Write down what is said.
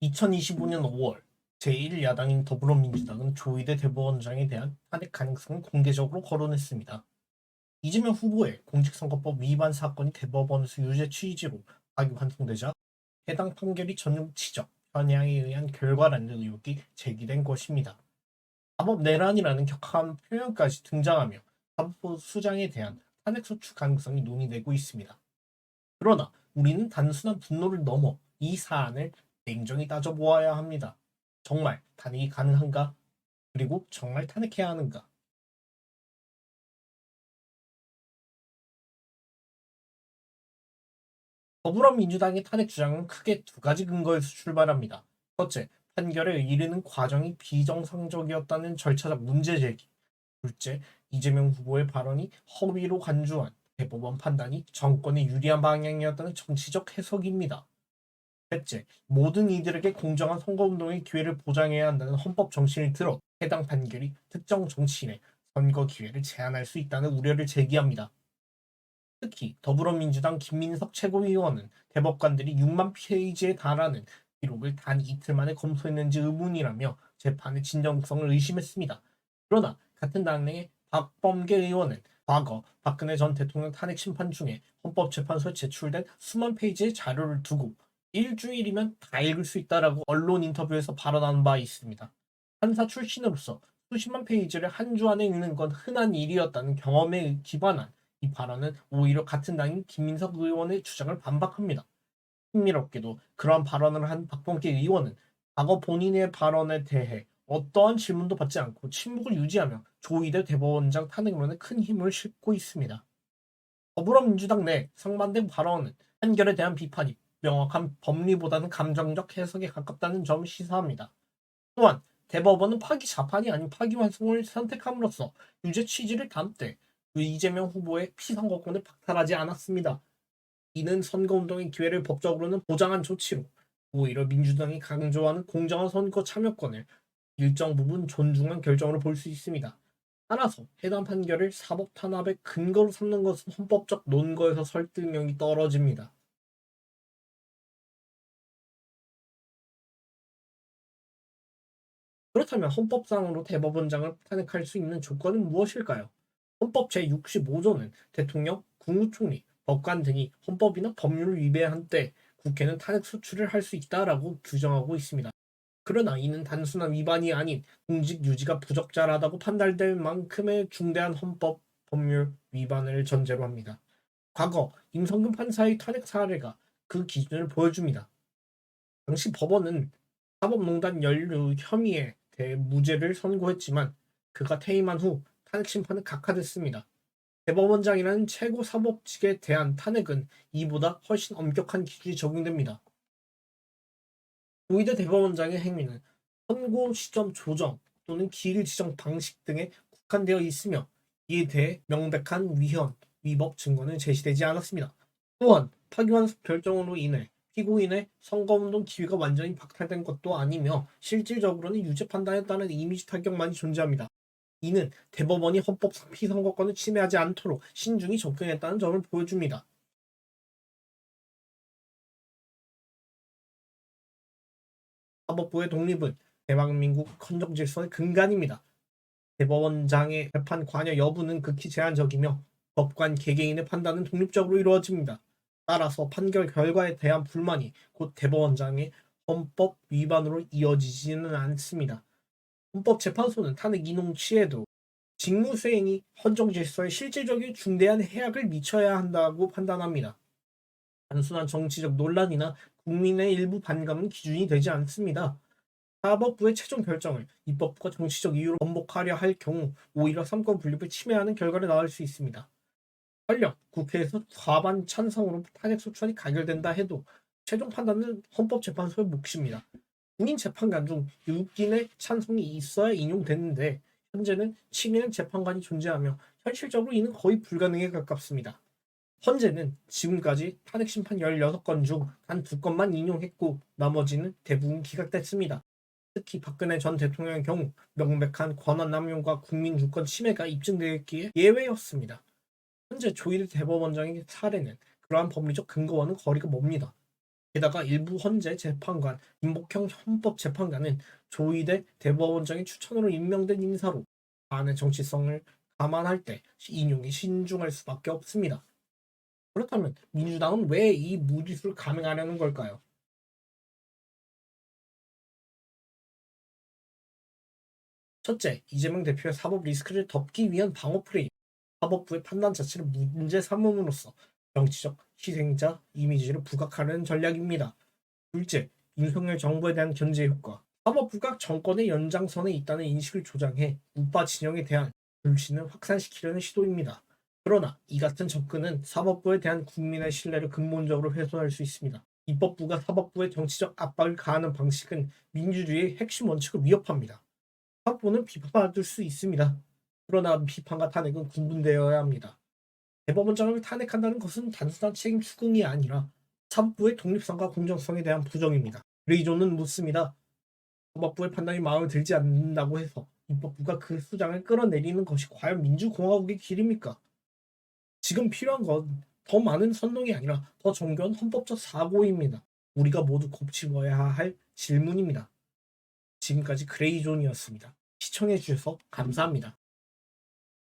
2025년 5월 제1야당인 더불어민주당은 조희대 대법원장에 대한 탄핵 가능성을 공개적으로 거론했습니다. 이재명 후보의 공직선거법 위반 사건이 대법원에서 유죄 취지로 파기환송되자 해당 판결이 전용 치적, 편향에 의한 결과라는 의혹이 제기된 것입니다. 사법 내란이라는 격한 표현까지 등장하며 사법부 수장에 대한 탄핵소추 가능성이 논의되고 있습니다. 그러나 우리는 단순한 분노를 넘어 이 사안을 냉정히 따져보아야 합니다. 정말 탄핵이 가능한가? 그리고 정말 탄핵해야 하는가? 더불어민주당의 탄핵 주장은 크게 두 가지 근거에서 출발합니다. 첫째, 판결에 이르는 과정이 비정상적이었다는 절차적 문제 제기. 둘째, 이재명 후보의 발언이 허위로 간주한 대법원 판단이 정권에 유리한 방향이었다는 정치적 해석입니다. 셋째, 모든 이들에게 공정한 선거운동의 기회를 보장해야 한다는 헌법 정신을 들어 해당 판결이 특정 정치인의 선거 기회를 제한할 수 있다는 우려를 제기합니다. 특히 더불어민주당 김민석 최고위원은 대법관들이 6만 페이지에 달하는 기록을 단 이틀 만에 검토했는지 의문이라며 재판의 진정성을 의심했습니다. 그러나 같은 당내의 박범계 의원은 과거 박근혜 전 대통령 탄핵 심판 중에 헌법재판소에 제출된 수만 페이지의 자료를 두고 일주일이면 다 읽을 수 있다라고 언론 인터뷰에서 발언한 바 있습니다. 판사 출신으로서 수십만 페이지를 한 주 안에 읽는 건 흔한 일이었다는 경험에 기반한 이 발언은 오히려 같은 당인 김민석 의원의 주장을 반박합니다. 흥미롭게도 그러한 발언을 한 박범계 의원은 과거 본인의 발언에 대해 어떠한 질문도 받지 않고 침묵을 유지하며 조희대 대법원장 탄핵론에 큰 힘을 싣고 있습니다. 더불어민주당 내 상반된 발언은 판결에 대한 비판이 명확한 법리보다는 감정적 해석에 가깝다는 점을 시사합니다. 또한 대법원은 파기 자판이 아닌 파기환송을 선택함으로써 유죄 취지를 담되 이재명 후보의 피선거권을 박탈하지 않았습니다. 이는 선거운동의 기회를 법적으로는 보장한 조치로 오히려 민주당이 강조하는 공정한 선거 참여권을 일정 부분 존중한 결정으로 볼 수 있습니다. 따라서 해당 판결을 사법 탄압의 근거로 삼는 것은 헌법적 논거에서 설득력이 떨어집니다. 그렇다면 헌법상으로 대법원장을 탄핵할 수 있는 조건은 무엇일까요? 헌법 제65조는 대통령, 국무총리, 법관 등이 헌법이나 법률을 위배한 때 국회는 탄핵 소추를 할 수 있다라고 규정하고 있습니다. 그러나 이는 단순한 위반이 아닌 공직 유지가 부적절하다고 판단될 만큼의 중대한 헌법 법률 위반을 전제로 합니다. 과거 임성근 판사의 탄핵 사례가 그 기준을 보여줍니다. 당시 법원은 사법농단 연루 혐의에 대해 무죄를 선고했지만 그가 퇴임한 후 탄핵 심판은 각하됐습니다. 대법원장이라는 최고 사법직에 대한 탄핵은 이보다 훨씬 엄격한 기준이 적용됩니다. 조희대 대법원장의 행위는 선고 시점 조정 또는 기일 지정 방식 등에 국한되어 있으며 이에 대해 명백한 위헌, 위법 증거는 제시되지 않았습니다. 또한 파기환송 결정으로 인해 피고인의 선거운동 기회가 완전히 박탈된 것도 아니며 실질적으로는 유죄 판단에 따른 이미지 타격만이 존재합니다. 이는 대법원이 헌법상 피선거권을 침해하지 않도록 신중히 접근했다는 점을 보여줍니다. 사법부의 독립은 대한민국 헌정 질서의 근간입니다. 대법원장의 재판 관여 여부는 극히 제한적이며 법관 개개인의 판단은 독립적으로 이루어집니다. 따라서 판결 결과에 대한 불만이 곧 대법원장의 헌법 위반으로 이어지지는 않습니다. 헌법재판소는 탄핵 인용 시에도 직무수행이 헌정 질서에 실질적인 중대한 해악을 미쳐야 한다고 판단합니다. 단순한 정치적 논란이나 국민의 일부 반감은 기준이 되지 않습니다. 사법부의 최종 결정을 입법과 정치적 이유로 번복하려 할 경우 오히려 삼권 분립을 침해하는 결과를 낳을 수 있습니다. 설령 국회에서 과반 찬성으로 탄핵 소추안이 가결된다 해도 최종 판단은 헌법재판소의 몫입니다. 국민 재판관 중 6인의 찬성이 있어야 인용되는데 현재는 7인의 재판관이 존재하며 현실적으로 이는 거의 불가능에 가깝습니다. 헌재는 지금까지 탄핵 심판 16건 중 단 2건만 인용했고 나머지는 대부분 기각됐습니다. 특히 박근혜 전 대통령의 경우 명백한 권한 남용과 국민 주권 침해가 입증되었기에 예외였습니다. 현재 조희대 대법원장의 사례는 그러한 법리적 근거와는 거리가 멉니다. 게다가 일부 헌재 재판관, 임목형 헌법재판관은 조의대 대법원장의 추천으로 임명된 인사로 사안의 정치성을 감안할 때 인용에 신중할 수밖에 없습니다. 그렇다면 민주당은 왜 이 무리수를 감행하려는 걸까요? 첫째, 이재명 대표의 사법 리스크를 덮기 위한 방어 프레임, 사법부의 판단 자체를 문제 삼음으로써 정치적 희생자 이미지를 부각하는 전략입니다. 둘째, 윤석열 정부에 대한 견제 효과. 사법부가 정권의 연장선에 있다는 인식을 조장해 우파 진영에 대한 불신을 확산시키려는 시도입니다. 그러나 이 같은 접근은 사법부에 대한 국민의 신뢰를 근본적으로 훼손할 수 있습니다. 입법부가 사법부에 정치적 압박을 가하는 방식은 민주주의의 핵심 원칙을 위협합니다. 사법부는 비판받을 수 있습니다. 그러나 비판과 탄핵은 구분되어야 합니다. 대법원장을 탄핵한다는 것은 단순한 책임 추궁이 아니라 사법부의 독립성과 공정성에 대한 부정입니다. 그레이존은 묻습니다. 사법부의 판단이 마음에 들지 않는다고 해서 입법부가 그 수장을 끌어내리는 것이 과연 민주공화국의 길입니까? 지금 필요한 건 더 많은 선동이 아니라 더 정교한 헌법적 사고입니다. 우리가 모두 곱씹어야 할 질문입니다. 지금까지 그레이존이었습니다. 시청해주셔서 감사합니다.